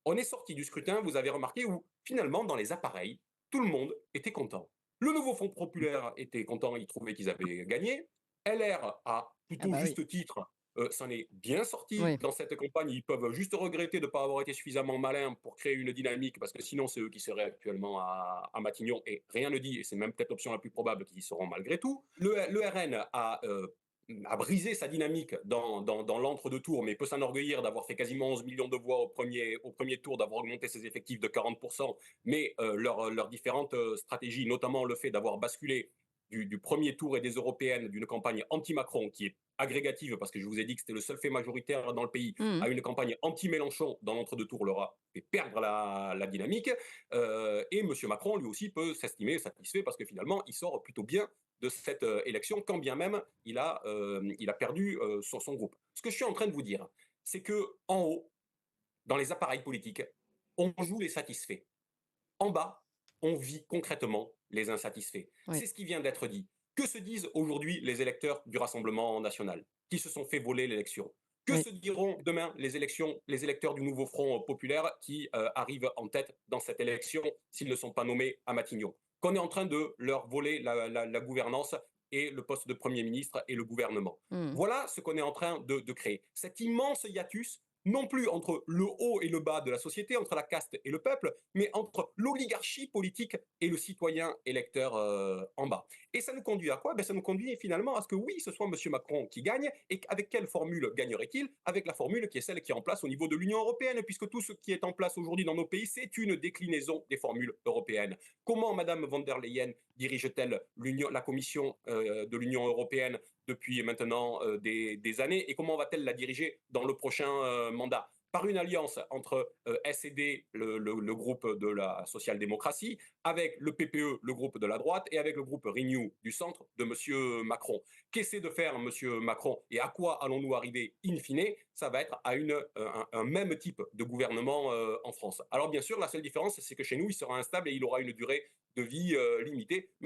on est sorti du scrutin, vous avez remarqué, où finalement, dans les appareils, tout le monde était content. Le nouveau Front populaire était content, il trouvait qu'ils avaient gagné. LR, à Ah plutôt bah oui, juste titre, s'en est bien sorti oui. dans cette campagne. Ils peuvent juste regretter de ne pas avoir été suffisamment malins pour créer une dynamique, parce que sinon, c'est eux qui seraient actuellement à Matignon, et rien ne dit, et c'est même peut-être l'option la plus probable, qu'ils y seront malgré tout. Le RN a brisé sa dynamique dans l'entre-deux-tours, mais peut s'enorgueillir d'avoir fait quasiment 11 millions de voix au premier tour, d'avoir augmenté ses effectifs de 40%, mais leurs différentes stratégies, notamment le fait d'avoir basculé du premier tour et des européennes d'une campagne anti-Macron, qui est agrégative, parce que je vous ai dit que c'était le seul fait majoritaire dans le pays, Mmh. à une campagne anti-Mélenchon dans l'entre-deux-tours, leur a fait perdre la dynamique. Et M. Macron, lui aussi, peut s'estimer satisfait, parce que finalement, il sort plutôt bien de cette élection, quand bien même il a perdu son groupe. Ce que je suis en train de vous dire, c'est que en haut, dans les appareils politiques, on joue les satisfaits. En bas, on vit concrètement les insatisfaits. Oui, C'est ce qui vient d'être dit. Que se disent aujourd'hui les électeurs du Rassemblement national, qui se sont fait voler l'élection? Que oui. se diront demain les électeurs du nouveau Front populaire qui arrivent en tête dans cette élection s'ils ne sont pas nommés à Matignon? Qu'on est en train de leur voler la gouvernance et le poste de Premier ministre et le gouvernement. Mmh. Voilà ce qu'on est en train de créer. Cet immense hiatus, non plus entre le haut et le bas de la société, entre la caste et le peuple, mais entre l'oligarchie politique et le citoyen électeur en bas. Et ça nous conduit à quoi? Ça nous conduit finalement à ce que oui, ce soit M. Macron qui gagne. Et avec quelle formule gagnerait-il? Avec la formule qui est celle qui est en place au niveau de l'Union européenne, puisque tout ce qui est en place aujourd'hui dans nos pays, c'est une déclinaison des formules européennes. Comment Mme von der Leyen dirige-t-elle la Commission de l'Union européenne depuis maintenant des années, et comment va-t-elle la diriger dans le prochain mandat? Par une alliance entre SED, le groupe de la social-démocratie, avec le PPE, le groupe de la droite, et avec le groupe Renew du centre de M. Macron. Qu'essaie de faire M. Macron, et à quoi allons-nous arriver in fine? Ça va être à un même type de gouvernement en France. Alors bien sûr, la seule différence, c'est que chez nous, il sera instable et il aura une durée de vie limitée.